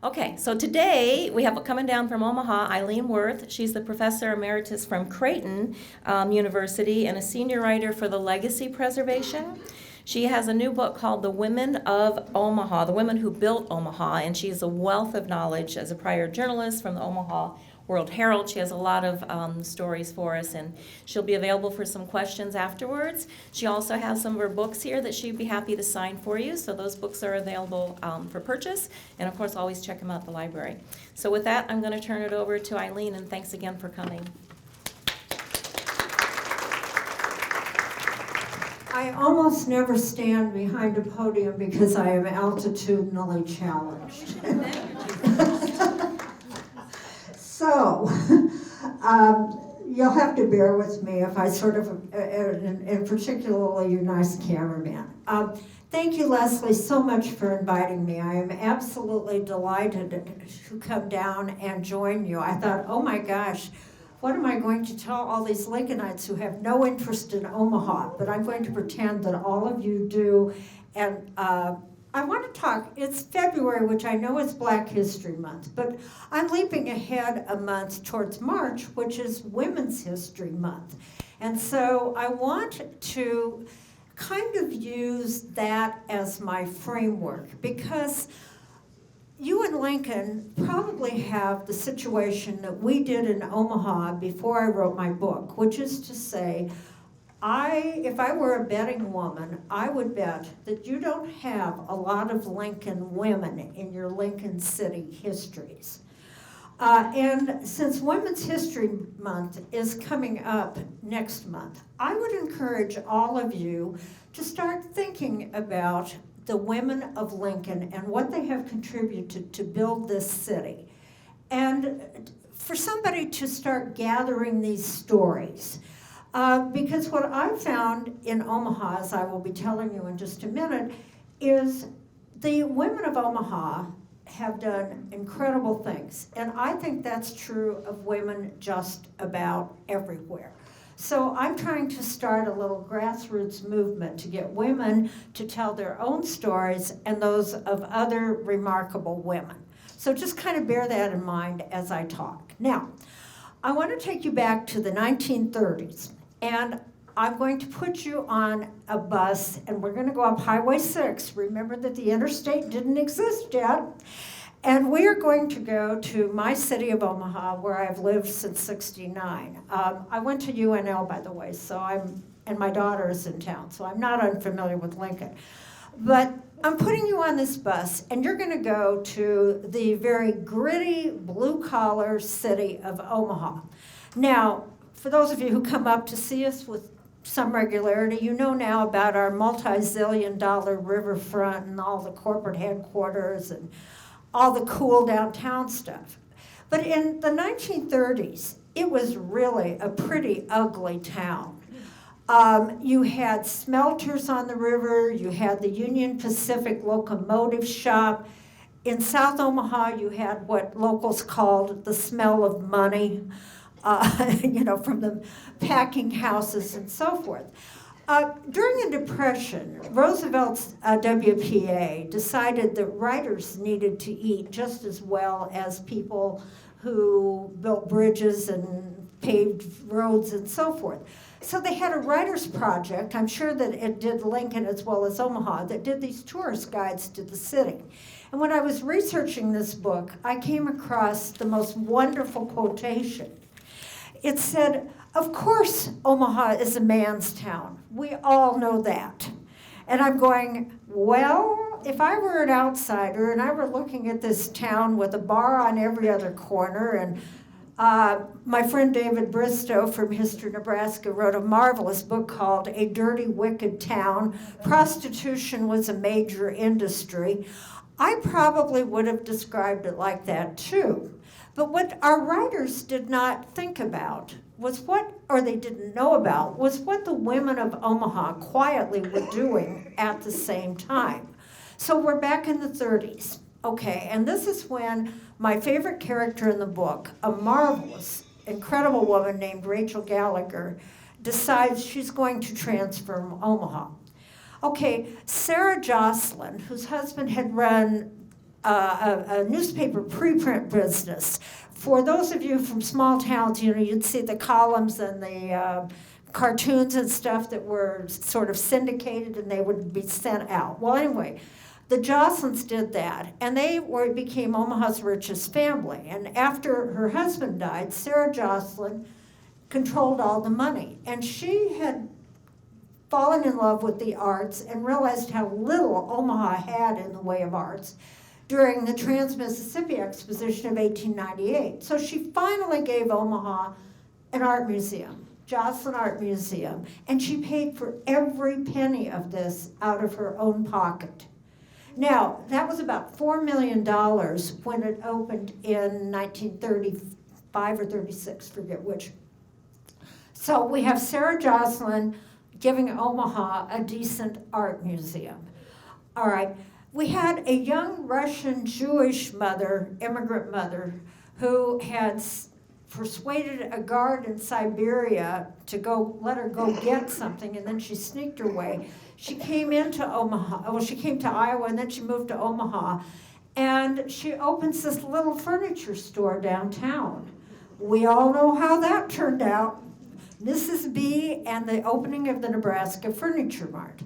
Okay, so today we have coming down from Omaha, Eileen Wirth. She's the professor emeritus from Creighton University and a senior writer for the Legacy Preservation. She has a new book called The Women of Omaha, The Women Who Built Omaha, and she has a wealth of knowledge as a prior journalist from the Omaha World Herald. She has a lot of stories for us, and she'll be available for some questions afterwards. She also has some of her books here that she'd be happy to sign for you, so those books are available for purchase, and of course always check them out at the library. So with that, I'm going to turn it over to Eileen, and thanks again for coming. I almost never stand behind a podium because I am altitudinally challenged. So, you'll have to bear with me if I sort of, and particularly you nice cameraman. Thank you, Leslie, so much for inviting me. I am absolutely delighted to come down and join you. I thought, oh my gosh, what am I going to tell all these Lincolnites who have no interest in Omaha? But I'm going to pretend that all of you do. And I want to talk, it's February, which I know is Black History Month, but I'm leaping ahead a month towards March, which is Women's History Month. And so I want to kind of use that as my framework, because you in Lincoln probably have the situation that we did in Omaha before I wrote my book, which is to say, if I were a betting woman, I would bet that you don't have a lot of Lincoln women in your Lincoln City histories. And since Women's History Month is coming up next month, I would encourage all of you to start thinking about the women of Lincoln and what they have contributed to build this city. And for somebody to start gathering these stories. Because what I found in Omaha, as I will be telling you in just a minute, is the women of Omaha have done incredible things. And I think that's true of women just about everywhere. So I'm trying to start a little grassroots movement to get women to tell their own stories and those of other remarkable women. So just kind of bear that in mind as I talk. Now, I want to take you back to the 1930s. And I'm going to put you on a bus, and we're going to go up Highway 6. Remember that the interstate didn't exist yet. And we are going to go to my city of Omaha, where I've lived since '69. I went to UNL, by the way, and my daughter is in town, so I'm not unfamiliar with Lincoln. But I'm putting you on this bus, and you're going to go to the very gritty, blue-collar city of Omaha. Now, for those of you who come up to see us with some regularity, you know now about our multi-zillion-dollar riverfront and all the corporate headquarters and all the cool downtown stuff. But in the 1930s, it was really a pretty ugly town. You had smelters on the river, you had the Union Pacific locomotive shop. In South Omaha, you had what locals called the smell of money. From the packing houses and so forth. During the Depression, Roosevelt's WPA decided that writers needed to eat just as well as people who built bridges and paved roads and so forth. So they had a writer's project, I'm sure that it did Lincoln as well as Omaha, that did these tourist guides to the city. And when I was researching this book, I came across the most wonderful quotation. It said, of course Omaha is a man's town. We all know that. And I'm going, well, if I were an outsider and I were looking at this town with a bar on every other corner, and my friend David Bristow from History Nebraska wrote a marvelous book called A Dirty, Wicked Town. Prostitution was a major industry. I probably would have described it like that too. But what our writers did not think about they didn't know about, was what the women of Omaha quietly were doing at the same time. So we're back in the 30s. Okay, and this is when my favorite character in the book, a marvelous, incredible woman named Rachel Gallagher, decides she's going to transfer from Omaha. Okay, Sarah Jocelyn, whose husband had run a newspaper preprint business. For those of you from small towns, you'd see the columns and the cartoons and stuff that were sort of syndicated, and they would be sent out. Well, anyway, the Jocelyn's did that, and they became Omaha's richest family. And after her husband died, Sarah Jocelyn controlled all the money. And she had fallen in love with the arts and realized how little Omaha had in the way of arts during the Trans-Mississippi Exposition of 1898. So she finally gave Omaha an art museum, Jocelyn Art Museum, and she paid for every penny of this out of her own pocket. Now, that was about $4 million when it opened in 1935 or 36, forget which. So we have Sarah Jocelyn giving Omaha a decent art museum. All right. We had a young Russian Jewish mother, immigrant mother, who had persuaded a guard in Siberia to let her go get something, and then she sneaked her way. She came into Omaha, well, she came to Iowa, and then she moved to Omaha, and she opens this little furniture store downtown. We all know how that turned out. Mrs. B and the opening of the Nebraska Furniture Mart.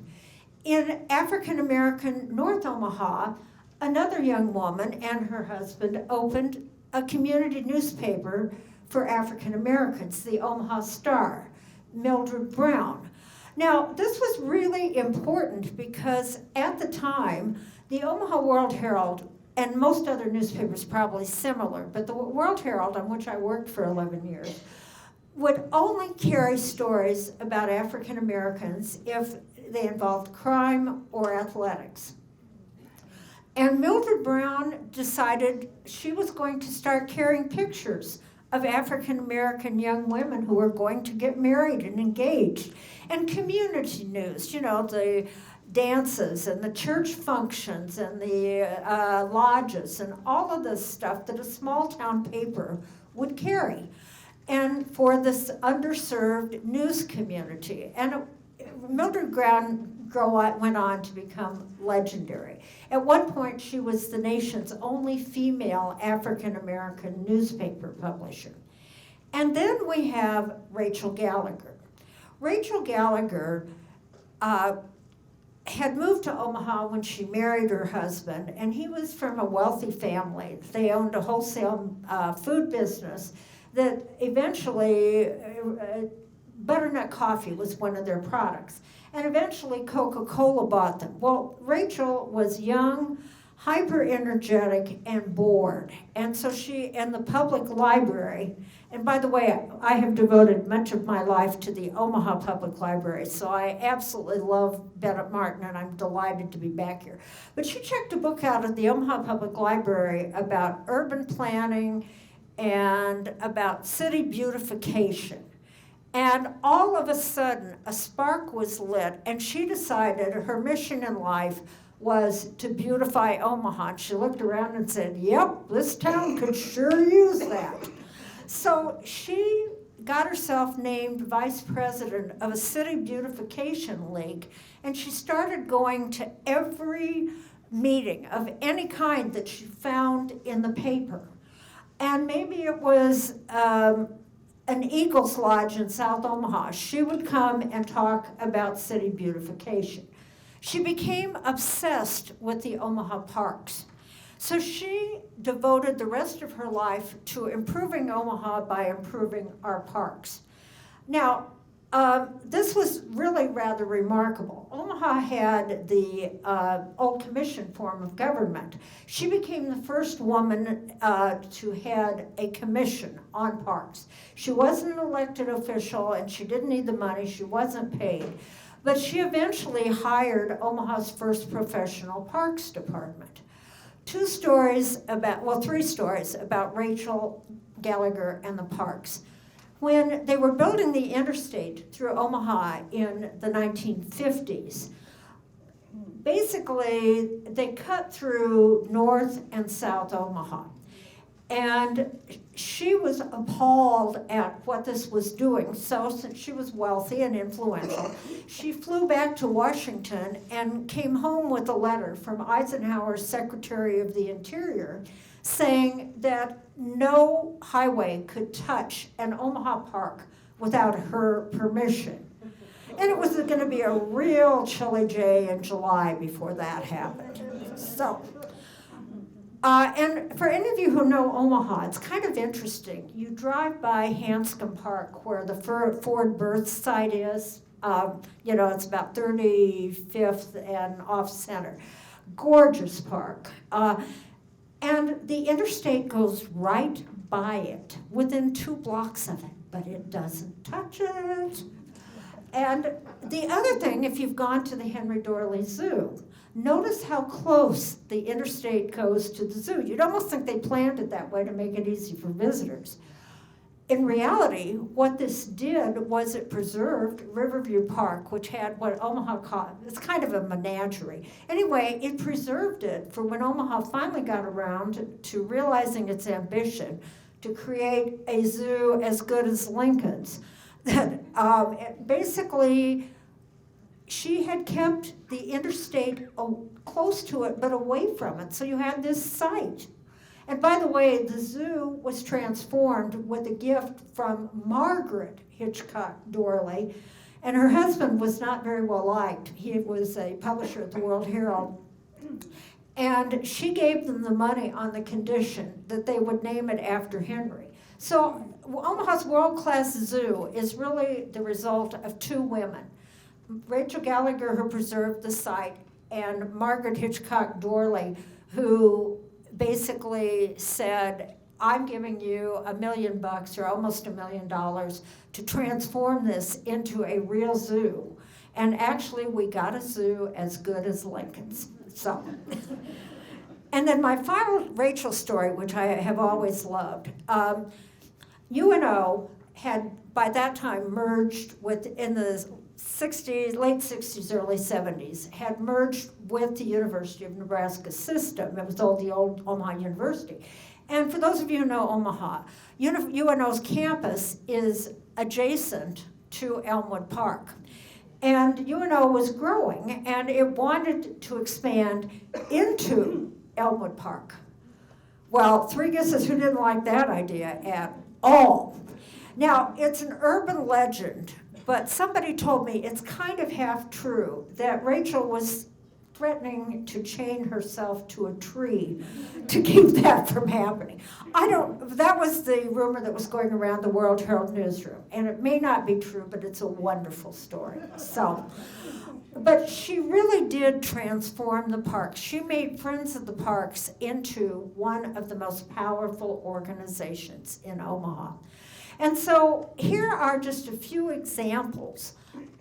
In African-American North Omaha, another young woman and her husband opened a community newspaper for African Americans, the Omaha Star, Mildred Brown. Now, this was really important because at the time, the Omaha World Herald, and most other newspapers probably similar, but the World Herald, on which I worked for 11 years, would only carry stories about African Americans if they involved crime or athletics. And Mildred Brown decided she was going to start carrying pictures of African American young women who were going to get married and engaged. And community news, the dances and the church functions and the lodges and all of this stuff that a small town paper would carry. And for this underserved news community. And Mildred Brown went on to become legendary. At one point, she was the nation's only female African-American newspaper publisher. And then we have Rachel Gallagher. Rachel Gallagher had moved to Omaha when she married her husband, and he was from a wealthy family. They owned a wholesale food business that eventually, butternut coffee was one of their products. And eventually Coca-Cola bought them. Well, Rachel was young, hyper-energetic, and bored. And so she, in the public library, and by the way, I have devoted much of my life to the Omaha Public Library, so I absolutely love Bennett Martin, and I'm delighted to be back here. But she checked a book out of the Omaha Public Library about urban planning and about city beautification. And all of a sudden, a spark was lit, and she decided her mission in life was to beautify Omaha. And she looked around and said, yep, this town could sure use that. So she got herself named vice president of a city beautification league, and she started going to every meeting of any kind that she found in the paper. And maybe it was an Eagles Lodge in South Omaha. She would come and talk about city beautification. She became obsessed with the Omaha parks. So she devoted the rest of her life to improving Omaha by improving our parks. Now, this was really rather remarkable. Omaha had the old commission form of government. She became the first woman to head a commission on parks. She wasn't an elected official, and she didn't need the money. She wasn't paid. But she eventually hired Omaha's first professional parks department. Three stories about Rachel Gallagher and the parks. When they were building the interstate through Omaha in the 1950s, basically they cut through North and South Omaha. And she was appalled at what this was doing. So since she was wealthy and influential, she flew back to Washington and came home with a letter from Eisenhower's Secretary of the Interior saying that no highway could touch an Omaha park without her permission. And it was going to be a real chilly day in July before that happened. So, and for any of you who know Omaha, it's kind of interesting. You drive by Hanscom Park, where the Ford birth site is. It's about 35th and off-center. Gorgeous park. And the interstate goes right by it, within 2 blocks of it, but it doesn't touch it. And the other thing, if you've gone to the Henry Dorley Zoo, notice how close the interstate goes to the zoo. You'd almost think they planned it that way to make it easy for visitors. In reality, what this did was it preserved Riverview Park, which had what Omaha called, it's kind of a menagerie. Anyway, it preserved it for when Omaha finally got around to realizing its ambition to create a zoo as good as Lincoln's. That basically, she had kept the interstate close to it, but away from it. So you had this site. And by the way, the zoo was transformed with a gift from Margaret Hitchcock Dorley. And her husband was not very well liked. He was a publisher at the World Herald. And she gave them the money on the condition that they would name it after Henry. So Omaha's world-class zoo is really the result of 2 women. Rachel Gallagher, who preserved the site, and Margaret Hitchcock Dorley, who basically said, I'm giving you $1 million or almost $1 million to transform this into a real zoo. And actually, we got a zoo as good as Lincoln's. So, and then my final Rachel story, which I have always loved. UNO had, by that time, merged in the 60s, late 60s, early 70s, had merged with the University of Nebraska system. It was the old Omaha University. And for those of you who know Omaha, UNO's campus is adjacent to Elmwood Park. And UNO was growing, and it wanted to expand into Elmwood Park. Well, 3 guesses who didn't like that idea at all. Now, it's an urban legend, but somebody told me it's kind of half true that Rachel was threatening to chain herself to a tree to keep that from happening. That was the rumor that was going around the World Herald newsroom, and it may not be true, but it's a wonderful story. But she really did transform the parks. She made Friends of the Parks into one of the most powerful organizations in Omaha. And so here are just a few examples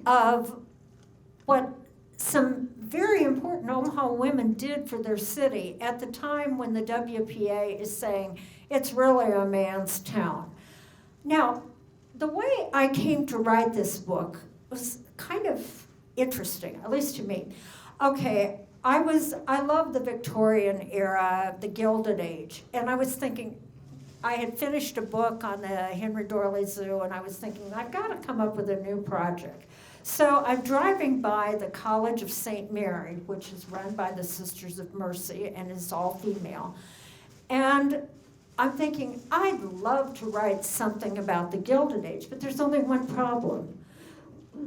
of what some very important Omaha women did for their city at the time when the WPA is saying it's really a man's town. Now, the way I came to write this book was kind of interesting, at least to me. Okay, I love the Victorian era, the Gilded Age, and I was thinking, I had finished a book on the Henry Dorley Zoo, and I was thinking, I've got to come up with a new project. So I'm driving by the College of St. Mary, which is run by the Sisters of Mercy and is all female. And I'm thinking, I'd love to write something about the Gilded Age, but there's only one problem.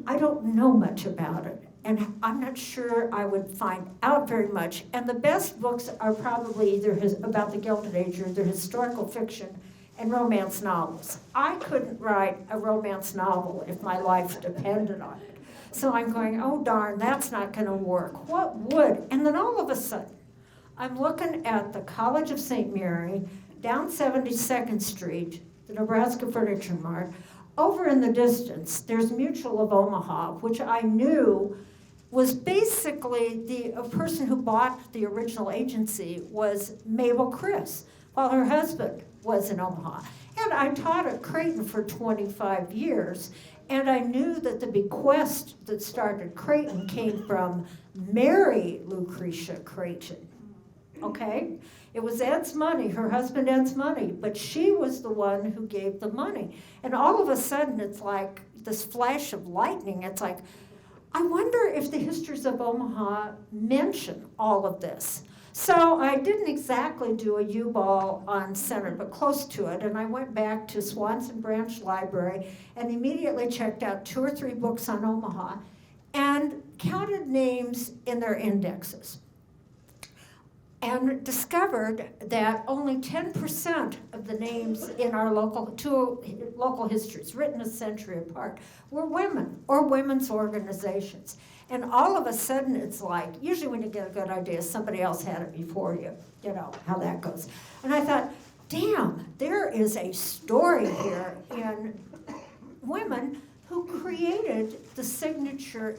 I don't know much about it, and I'm not sure I would find out very much. And the best books are probably either about the Gilded Age or they're historical fiction and romance novels. I couldn't write a romance novel if my life depended on it. So I'm going, oh darn, that's not going to work. What would? And then all of a sudden, I'm looking at the College of St. Mary, down 72nd Street, the Nebraska Furniture Mart. Over in the distance, there's Mutual of Omaha, which I knew was basically the person who bought the original agency was Mabel Chris, while her husband was in Omaha. And I taught at Creighton for 25 years, and I knew that the bequest that started Creighton came from Mary Lucretia Creighton. okay? It was Ed's money, her husband Ed's money, but she was the one who gave the money. And all of a sudden, it's like this flash of lightning. It's like, I wonder if the histories of Omaha mention all of this. So I didn't exactly do a U-Ball on Center, but close to it, and I went back to Swanson Branch Library and immediately checked out 2 or 3 books on Omaha and counted names in their indexes, and discovered that only 10% of the names in our two local histories, written a century apart, were women or women's organizations. And all of a sudden, it's like, usually when you get a good idea, somebody else had it before you. You know how that goes. And I thought, damn, there is a story here in women who created the signature,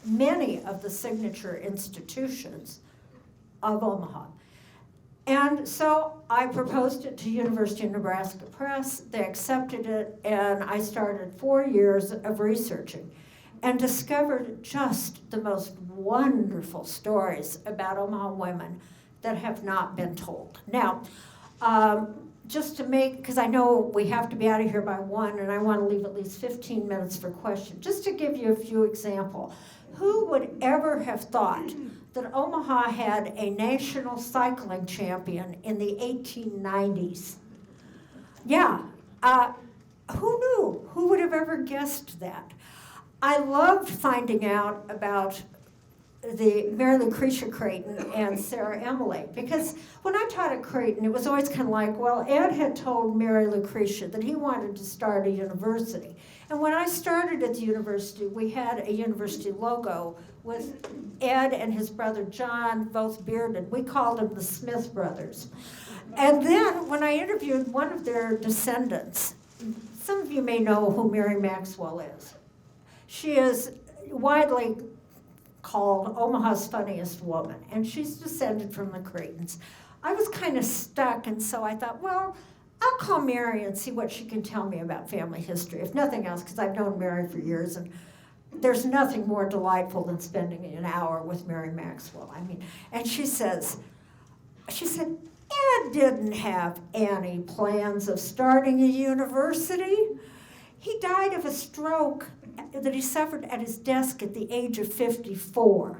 many of the signature institutions of Omaha. And so I proposed it to University of Nebraska Press. They accepted it, and I started 4 years of researching and discovered just the most wonderful stories about Omaha women that have not been told. Now, just to make, because I know we have to be out of here by 1, and I want to leave at least 15 minutes for questions, just to give you a few examples. Who would ever have thought that Omaha had a national cycling champion in the 1890s? Yeah, who knew? Who would have ever guessed that? I loved finding out about the Mary Lucretia Creighton and Sarah Emily, because when I taught at Creighton, it was always kind of like, well, Ed had told Mary Lucretia that he wanted to start a university. And when I started at the university, we had a university logo with Ed and his brother John, both bearded. We called them the Smith brothers. And then when I interviewed one of their descendants, some of you may know who Mary Maxwell is. She is widely called Omaha's funniest woman, and she's descended from the Creightons. I was kind of stuck, and so I thought, well, I'll call Mary and see what she can tell me about family history, if nothing else, because I've known Mary for years, and there's nothing more delightful than spending an hour with Mary Maxwell. I mean, and she said, Ed didn't have any plans of starting a university. He died of a stroke that he suffered at his desk at the age of 54.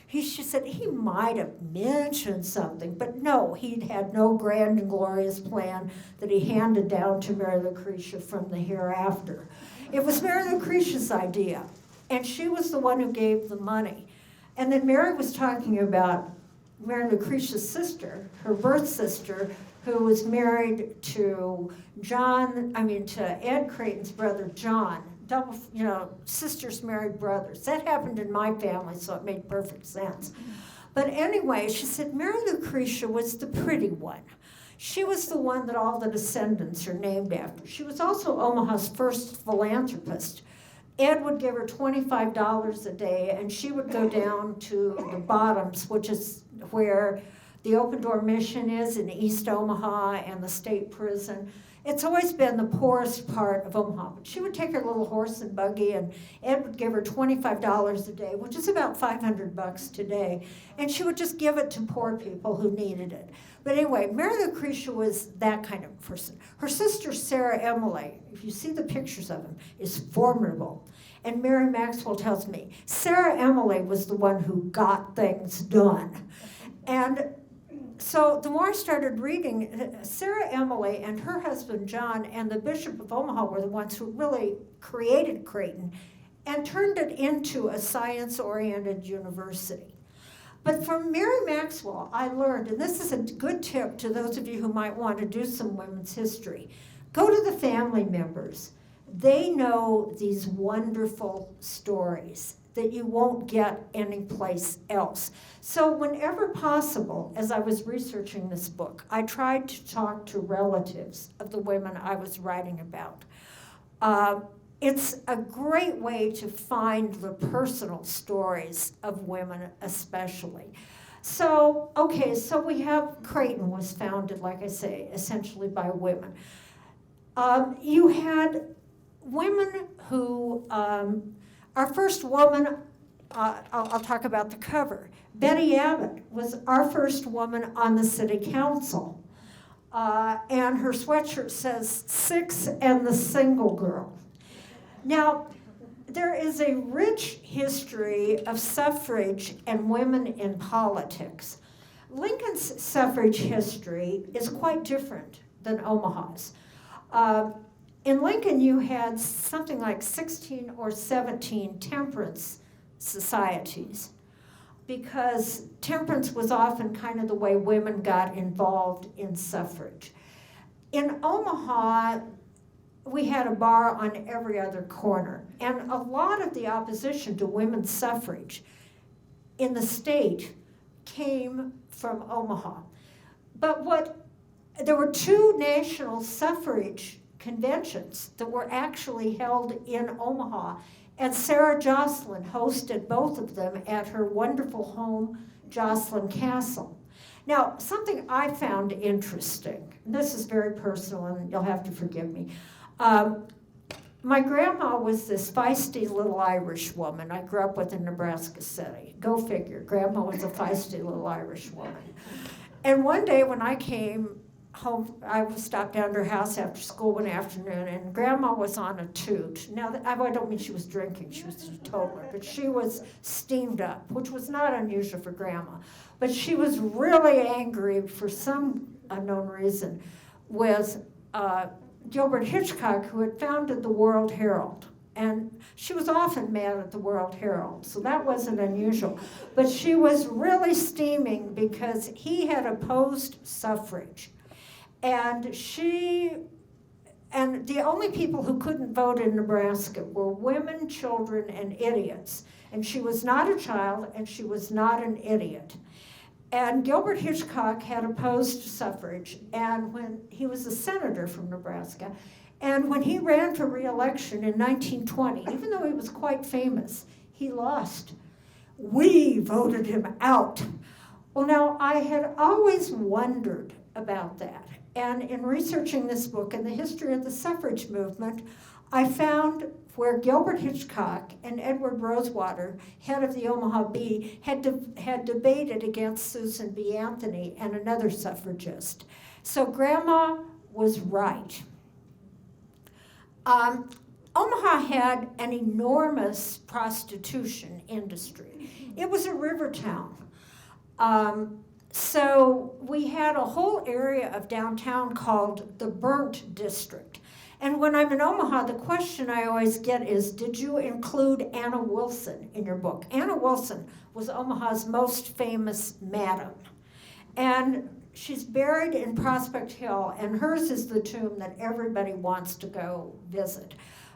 She said he might have mentioned something, but no, he'd had no grand and glorious plan that he handed down to Mary Lucretia from the hereafter. It was Mary Lucretia's idea, and she was the one who gave the money. And then Mary was talking about Mary Lucretia's sister, her birth sister, who was married to Ed Creighton's brother, John. Sisters married brothers. That happened in my family, so it made perfect sense. But anyway, she said Mary Lucretia was the pretty one. She was the one that all the descendants are named after. She was also Omaha's first philanthropist. Ed would give her $25 a day, and she would go down to the Bottoms, which is where the Open Door Mission is in East Omaha and the state prison. It's always been the poorest part of Omaha. But she would take her little horse and buggy, and Ed would give her $25 a day, which is about $500 today. And she would just give it to poor people who needed it. But anyway, Mary Lucretia was that kind of person. Her sister, Sarah Emily, if you see the pictures of them, is formidable. And Mary Maxwell tells me, Sarah Emily was the one who got things done. And so the more I started reading, Sarah Emily and her husband John and the Bishop of Omaha were the ones who really created Creighton and turned it into a science-oriented university. But from Mary Maxwell, I learned, and this is a good tip to those of you who might want to do some women's history, go to the family members. They know these wonderful stories that you won't get anyplace else. So whenever possible, as I was researching this book, I tried to talk to relatives of the women I was writing about. It's a great way to find the personal stories of women especially. So we have Creighton was founded, like I say, essentially by women. You had women who, our first woman I'll talk about the cover. Betty Abbott was our first woman on the city council. And her sweatshirt says 6 and the single girl. Now, there is a rich history of suffrage and women in politics. Lincoln's suffrage history is quite different than Omaha's. In Lincoln, you had something like 16 or 17 temperance societies, because temperance was often kind of the way women got involved in suffrage. In Omaha, we had a bar on every other corner, and a lot of the opposition to women's suffrage in the state came from Omaha. But there were 2 national suffrage conventions that were actually held in Omaha, and Sarah Jocelyn hosted both of them at her wonderful home, Jocelyn Castle. Now, something I found interesting, and this is very personal, and you'll have to forgive me. My grandma was this feisty little Irish woman. I grew up with in Nebraska City. Go figure, grandma was a feisty little Irish woman. And one day when I came home, I stopped down to her house after school one afternoon, and grandma was on a toot. Now, I don't mean she was drinking, she was a toddler, but she was steamed up, which was not unusual for grandma. But she was really angry for some unknown reason with Gilbert Hitchcock, who had founded the World Herald. And she was often mad at the World Herald, so that wasn't unusual. But she was really steaming because he had opposed suffrage. And the only people who couldn't vote in Nebraska were women, children, and idiots. And she was not a child, and she was not an idiot. And Gilbert Hitchcock had opposed suffrage, and when he was a senator from Nebraska, and when he ran for re-election in 1920, even though he was quite famous, he lost. We voted him out. Well, now, I had always wondered about that. And in researching this book and the history of the suffrage movement, I found where Gilbert Hitchcock and Edward Rosewater, head of the Omaha Bee, had debated against Susan B. Anthony and another suffragist. So Grandma was right. Omaha had an enormous prostitution industry. It was a river town. So we had a whole area of downtown called the Burnt District. And when I'm in Omaha, the question I always get is, did you include Anna Wilson in your book? Anna Wilson was Omaha's most famous madam. And she's buried in Prospect Hill, and hers is the tomb that everybody wants to go visit.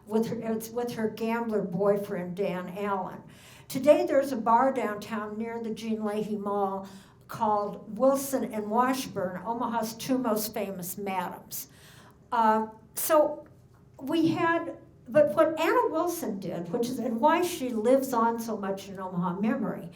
It's with her gambler boyfriend, Dan Allen. Today there's a bar downtown near the Jean Leahy Mall called Wilson and Washburn, Omaha's 2 most famous madams. But what Anna Wilson did, and why she lives on so much in Omaha memory,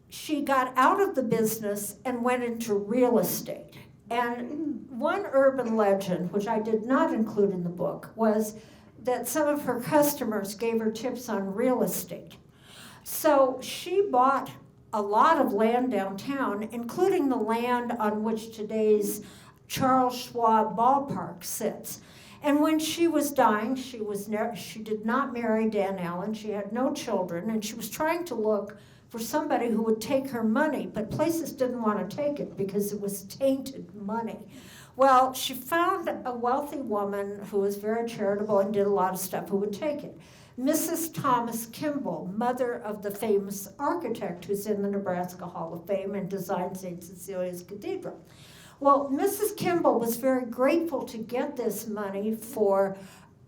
she got out of the business and went into real estate. And one urban legend, which I did not include in the book, was that some of her customers gave her tips on real estate. So she bought a lot of land downtown, including the land on which today's Charles Schwab ballpark sits. And when she was dying, she did not marry Dan Allen, she had no children, and she was trying to look for somebody who would take her money, but places didn't want to take it because it was tainted money. Well, she found a wealthy woman who was very charitable and did a lot of stuff who would take it. Mrs. Thomas Kimball, mother of the famous architect who's in the Nebraska Hall of Fame and designed St. Cecilia's Cathedral. Well, Mrs. Kimball was very grateful to get this money for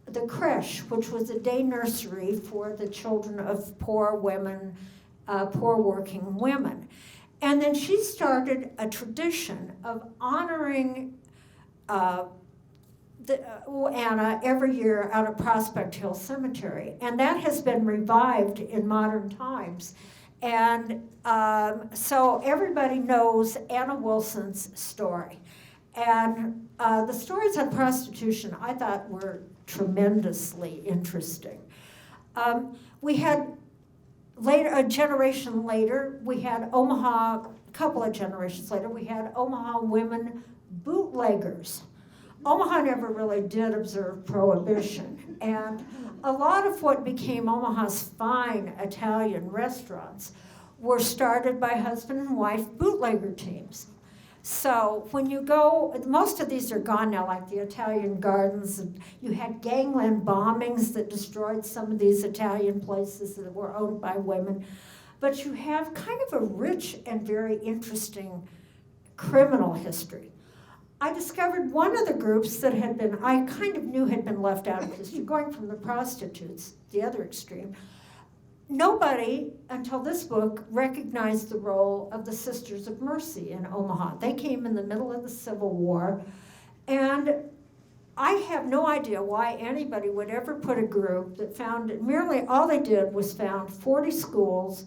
the creche, which was a day nursery for the children of poor women, poor working women. And then she started a tradition of honoring Anna every year out at Prospect Hill Cemetery. And that has been revived in modern times. And so everybody knows Anna Wilson's story. And the stories on prostitution I thought were tremendously interesting. We had Later, a generation later, we had Omaha, a couple of generations later, we had Omaha women bootleggers. Omaha never really did observe Prohibition, and a lot of what became Omaha's fine Italian restaurants were started by husband and wife bootlegger teams. So when you go, most of these are gone now, like the Italian Gardens. And you had gangland bombings that destroyed some of these Italian places that were owned by women. But you have kind of a rich and very interesting criminal history. I discovered one of the groups that I kind of knew had been left out of history, going from the prostitutes, the other extreme. Nobody, until this book, recognized the role of the Sisters of Mercy in Omaha. They came in the middle of the Civil War, and I have no idea why anybody would ever put a group that merely all they did was found 40 schools,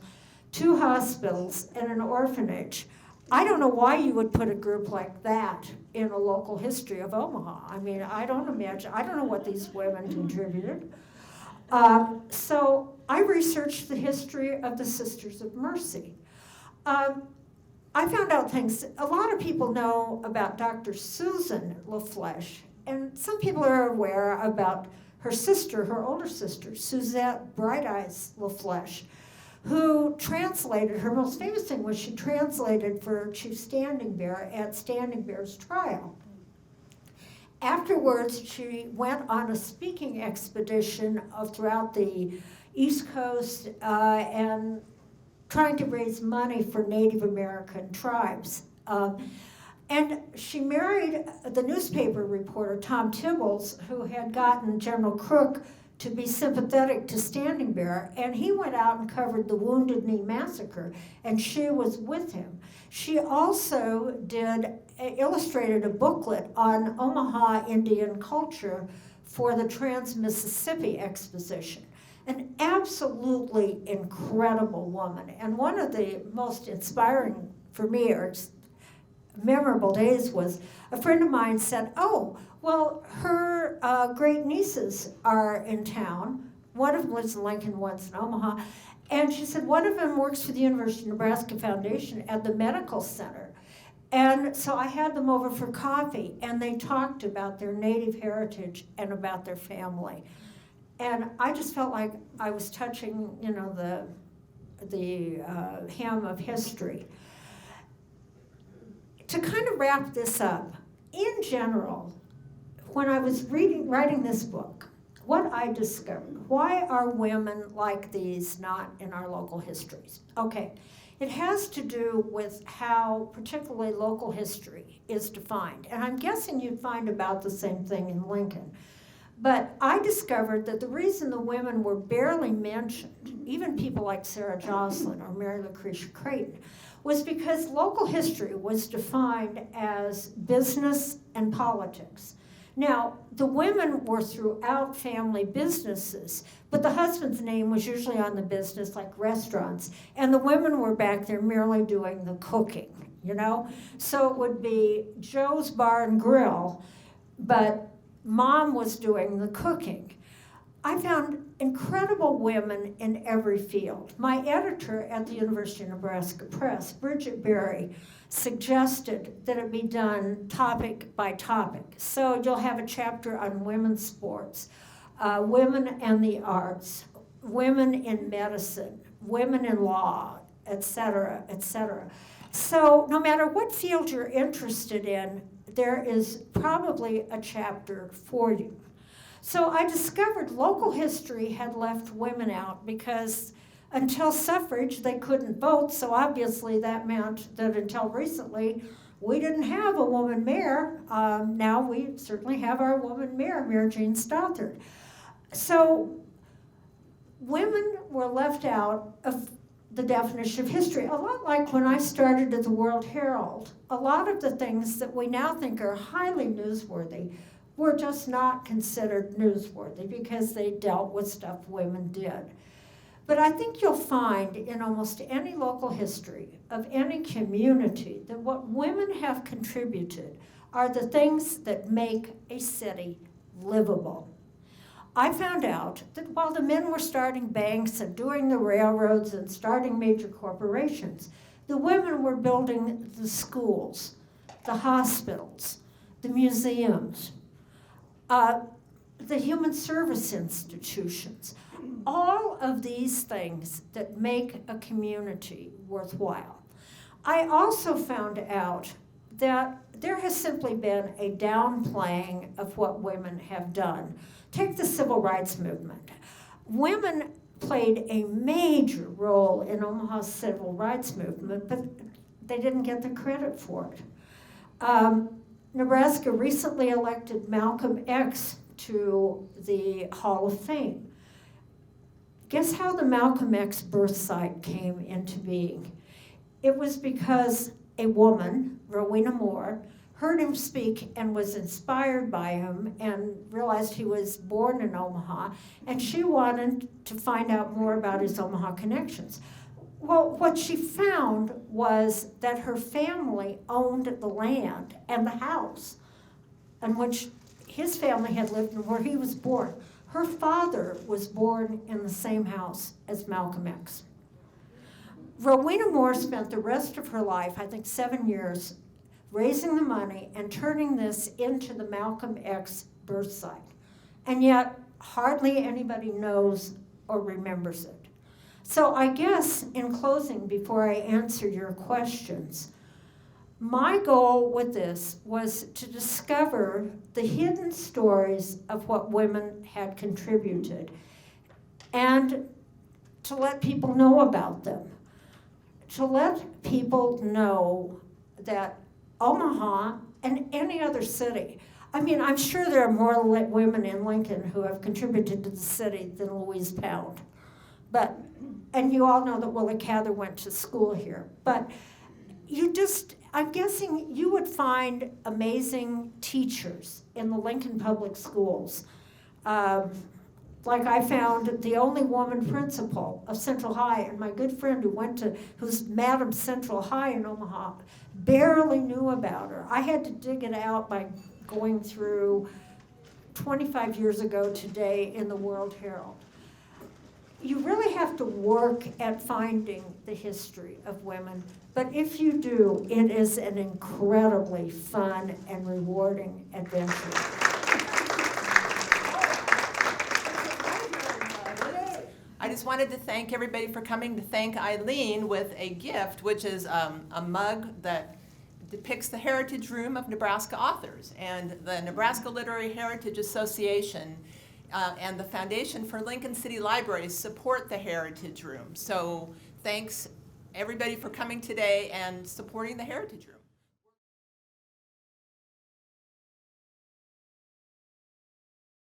2 hospitals, and an orphanage. I don't know why you would put a group like that in a local history of Omaha. I mean, I don't know what these women contributed. So I researched the history of the Sisters of Mercy. I found out things. A lot of people know about Dr. Susan LaFlesche, and some people are aware about her sister, her older sister, Suzette Bright Eyes LaFlesche, who translated, her most famous thing was she translated for Chief Standing Bear at Standing Bear's trial. Afterwards, she went on a speaking expedition throughout the East Coast and trying to raise money for Native American tribes. And she married the newspaper reporter, Tom Tibbles, who had gotten General Crook to be sympathetic to Standing Bear, and he went out and covered the Wounded Knee Massacre, and she was with him. She also illustrated a booklet on Omaha Indian culture for the Trans-Mississippi Exposition. An absolutely incredible woman, and one of the most inspiring for me or memorable days was a friend of mine said, oh, well, her great nieces are in town. One of them lives in Lincoln, one's in Omaha. And she said, one of them works for the University of Nebraska Foundation at the medical center. And so I had them over for coffee, and they talked about their native heritage and about their family. And I just felt like I was touching, the hem of history. To kind of wrap this up, in general, when I was writing this book, what I discovered, why are women like these not in our local histories? Okay, it has to do with how particularly local history is defined. And I'm guessing you'd find about the same thing in Lincoln. But I discovered that the reason the women were barely mentioned, even people like Sarah Jocelyn or Mary Lucretia Creighton, was because local history was defined as business and politics. Now, the women were throughout family businesses, but the husband's name was usually on the business, like restaurants, and the women were back there merely doing the cooking, So it would be Joe's Bar and Grill, but Mom was doing the cooking. I found incredible women in every field. My editor at the University of Nebraska Press, Bridget Berry, suggested that it be done topic by topic. So you'll have a chapter on women's sports, women and the arts, women in medicine, women in law, et cetera, et cetera. So no matter what field you're interested in, there is probably a chapter for you. So I discovered local history had left women out because until suffrage, they couldn't vote, so obviously that meant that until recently, we didn't have a woman mayor. Now we certainly have our woman mayor, Mayor Jean Stothard. So women were left out of the definition of history, a lot like when I started at the World Herald. A lot of the things that we now think are highly newsworthy were just not considered newsworthy because they dealt with stuff women did. But I think you'll find in almost any local history of any community that what women have contributed are the things that make a city livable. I found out that while the men were starting banks and doing the railroads and starting major corporations, the women were building the schools, the hospitals, the museums, the human service institutions, all of these things that make a community worthwhile. I also found out that there has simply been a downplaying of what women have done. Take the civil rights movement. Women played a major role in Omaha's civil rights movement, but they didn't get the credit for it. Nebraska recently elected Malcolm X to the Hall of Fame. Guess how the Malcolm X birth site came into being? It was because a woman, Rowena Moore, heard him speak and was inspired by him and realized he was born in Omaha, and she wanted to find out more about his Omaha connections. Well, what she found was that her family owned the land and the house in which his family had lived and where he was born. Her father was born in the same house as Malcolm X. Rowena Moore spent the rest of her life, I think 7 years, raising the money and turning this into the Malcolm X birth site. And yet, hardly anybody knows or remembers it. So I guess, in closing, before I answer your questions, my goal with this was to discover the hidden stories of what women had contributed and to let people know about them. To let people know that Omaha and any other city, I mean, I'm sure there are more women in Lincoln who have contributed to the city than Louise Pound. And you all know that Willa Cather went to school here. But I'm guessing you would find amazing teachers in the Lincoln Public Schools. Like I found the only woman principal of Central High, and my good friend who's Madam Central High in Omaha, barely knew about her. I had to dig it out by going through 25 years ago today in the World Herald. You really have to work at finding the history of women, but if you do, it is an incredibly fun and rewarding adventure. I just wanted to thank everybody for coming, to thank Eileen with a gift, which is a mug that depicts the Heritage Room of Nebraska authors. And the Nebraska Literary Heritage Association and the Foundation for Lincoln City Libraries support the Heritage Room. So thanks everybody for coming today and supporting the Heritage Room.